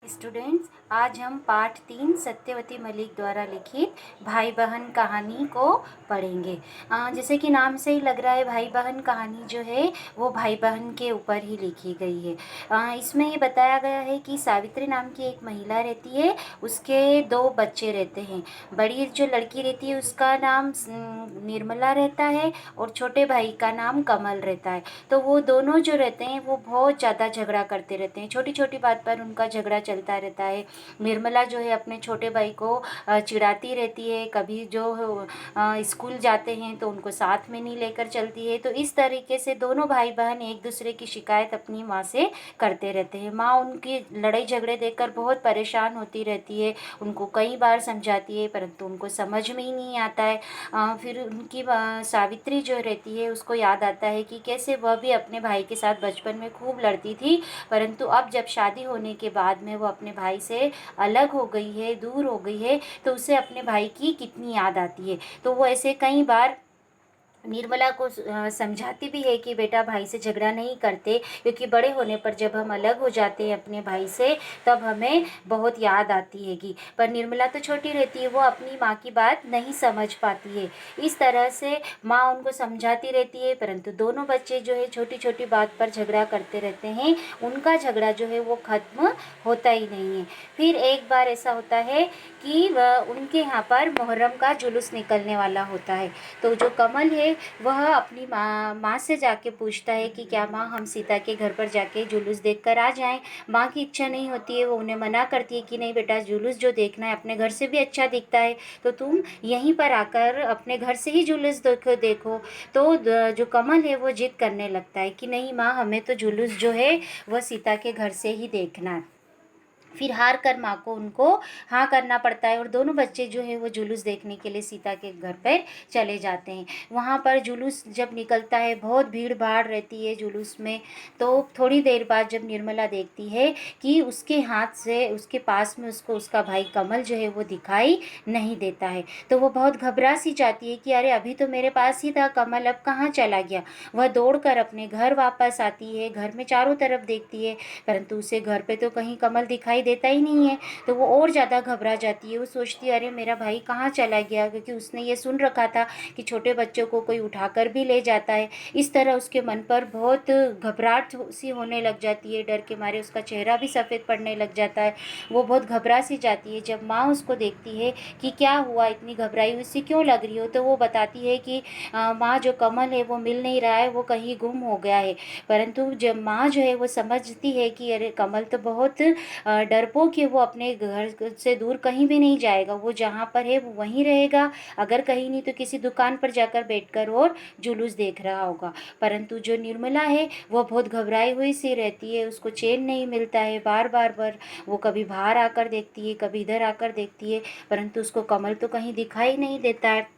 Students, आज हम पाठ 3 सत्यवती मलिक द्वारा लिखित भाई बहन कहानी को पढ़ेंगे। जैसे कि नाम से ही लग रहा है, भाई बहन कहानी जो है वो भाई बहन के ऊपर ही लिखी गई है। इसमें ये बताया गया है कि सावित्री नाम की एक महिला रहती है, उसके 2 बच्चे रहते हैं। बड़ी जो लड़की रहती है उसका नाम निर्मला रहता है और छोटे भाई का नाम कमल रहता है। तो वो दोनों जो रहते हैं वो बहुत ज़्यादा झगड़ा करते रहते हैं, छोटी छोटी बात पर उनका झगड़ा चलता रहता है। निर्मला जो है अपने छोटे भाई को चिढ़ाती रहती है, कभी जो स्कूल जाते हैं तो उनको साथ में नहीं लेकर चलती है। तो इस तरीके से दोनों भाई बहन एक दूसरे की शिकायत अपनी माँ से करते रहते हैं। माँ उनकी लड़ाई झगड़े देखकर बहुत परेशान होती रहती है, उनको कई बार समझाती है परंतु उनको समझ में ही नहीं आता है। फिर उनकी सावित्री जो रहती है उसको याद आता है कि कैसे वह भी अपने भाई के साथ बचपन में खूब लड़ती थी, परंतु अब जब शादी होने के बाद में वो अपने भाई से अलग हो गई है, दूर हो गई है, तो उसे अपने भाई की कितनी याद आती है। तो वो ऐसे कई बार निर्मला को समझाती भी है कि बेटा भाई से झगड़ा नहीं करते, क्योंकि बड़े होने पर जब हम अलग हो जाते हैं अपने भाई से तब हमें बहुत याद आती हैगी। पर निर्मला तो छोटी रहती है, वो अपनी माँ की बात नहीं समझ पाती है। इस तरह से माँ उनको समझाती रहती है, परंतु दोनों बच्चे जो है छोटी छोटी बात पर झगड़ा करते रहते हैं। उनका झगड़ा जो है वो ख़त्म होता ही नहीं है। फिर एक बार ऐसा होता है कि उनके यहाँ पर मुहर्रम का जुलूस निकलने वाला होता है। तो जो कमल है वह अपनी माँ से जाके पूछता है कि क्या माँ हम सीता के घर पर जाके जुलूस देखकर आ जाएं। माँ की इच्छा नहीं होती है, वो उन्हें मना करती है कि नहीं बेटा, जुलूस जो देखना है अपने घर से भी अच्छा दिखता है, तो तुम यहीं पर आकर अपने घर से ही जुलूस देखो। तो जो कमल है वो जिद करने लगता है कि नहीं माँ, हमें तो जुलूस जो है वह सीता के घर से ही देखना है। फिर हार कर माँ को उनको हाँ करना पड़ता है और दोनों बच्चे जो है वो जुलूस देखने के लिए सीता के घर पर चले जाते हैं। वहाँ पर जुलूस जब निकलता है बहुत भीड़ भाड़ रहती है जुलूस में। तो थोड़ी देर बाद जब निर्मला देखती है कि उसके हाथ से उसके पास में उसको उसका भाई कमल जो है वो दिखाई नहीं देता है, तो वो बहुत घबरा सी जाती है कि अरे अभी तो मेरे पास ही था कमल, अब कहाँ चला गया। वह दौड़कर अपने घर वापस आती है, घर में चारों तरफ देखती है, परंतु उसे घर पे तो कहीं कमल दिखाई देता ही नहीं है। तो वो और ज़्यादा घबरा जाती है, वो सोचती है अरे मेरा भाई कहाँ चला गया, क्योंकि उसने ये सुन रखा था कि छोटे बच्चों को कोई उठाकर भी ले जाता है। इस तरह उसके मन पर बहुत घबराहट सी होने लग जाती है, डर के मारे उसका चेहरा भी सफ़ेद पड़ने लग जाता है। वो बहुत घबरा सी जाती है। जब माँ उसको देखती है कि क्या हुआ, इतनी घबराई हुई सी क्यों लग रही हो, तो वो बताती है कि माँ जो कमल है वो मिल नहीं रहा है, वो कहीं गुम हो गया है। परंतु जब माँ जो है वो समझती है कि अरे कमल तो बहुत डरपोक है, वो अपने घर से दूर कहीं भी नहीं जाएगा, वो जहाँ पर है वो वहीं रहेगा, अगर कहीं नहीं तो किसी दुकान पर जाकर बैठकर और जुलूस देख रहा होगा। परंतु जो निर्मला है वो बहुत घबराई हुई सी रहती है, उसको चैन नहीं मिलता है। बार बार वो कभी बाहर आकर देखती है, कभी इधर आकर देखती है, परंतु उसको कमल तो कहीं दिखाई नहीं देता है।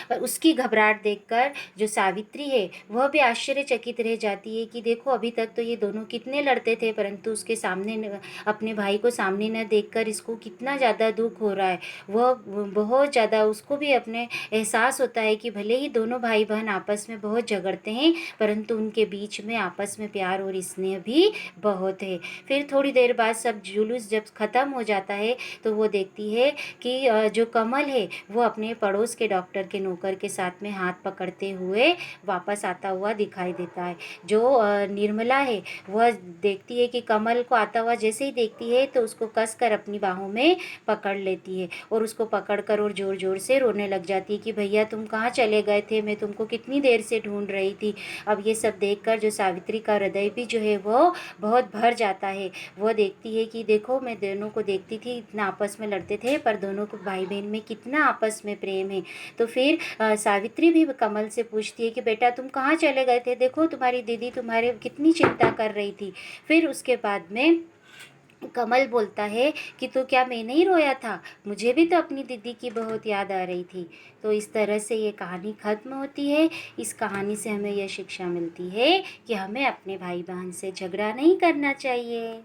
पर उसकी घबराहट देखकर जो सावित्री है वह भी आश्चर्यचकित रह जाती है कि देखो अभी तक तो ये दोनों कितने लड़ते थे, परंतु उसके सामने अपने भाई को सामने न देखकर इसको कितना ज़्यादा दुख हो रहा है। वह बहुत ज़्यादा, उसको भी अपने एहसास होता है कि भले ही दोनों भाई बहन आपस में बहुत झगड़ते हैं, परंतु उनके बीच में आपस में प्यार और स्नेह भी बहुत है। फिर थोड़ी देर बाद सब जुलूस जब ख़त्म हो जाता है तो वो देखती है कि जो कमल है वो अपने पड़ोस के डॉक्टर के नौकर के साथ में हाथ पकड़ते हुए वापस आता हुआ दिखाई देता है। जो निर्मला है वह देखती है कि कमल को आता हुआ जैसे ही देखती है तो उसको कसकर अपनी बाहों में पकड़ लेती है और उसको पकड़कर और ज़ोर ज़ोर से रोने लग जाती है कि भैया तुम कहाँ चले गए थे, मैं तुमको कितनी देर से ढूंढ रही थी। अब ये सब देखकर जो सावित्री का हृदय भी जो है वो बहुत भर जाता है। वह देखती है कि देखो मैं दोनों को देखती थी इतना आपस में लड़ते थे, पर दोनों को भाई बहन में कितना आपस में प्रेम है। तो फिर सावित्री भी कमल से पूछती है कि बेटा तुम कहाँ चले गए थे, देखो तुम्हारी दीदी तुम्हारे कितनी चिंता कर रही थी। फिर उसके बाद में कमल बोलता है कि तो क्या मैं नहीं रोया था, मुझे भी तो अपनी दीदी की बहुत याद आ रही थी। तो इस तरह से ये कहानी ख़त्म होती है। इस कहानी से हमें यह शिक्षा मिलती है कि हमें अपने भाई बहन से झगड़ा नहीं करना चाहिए।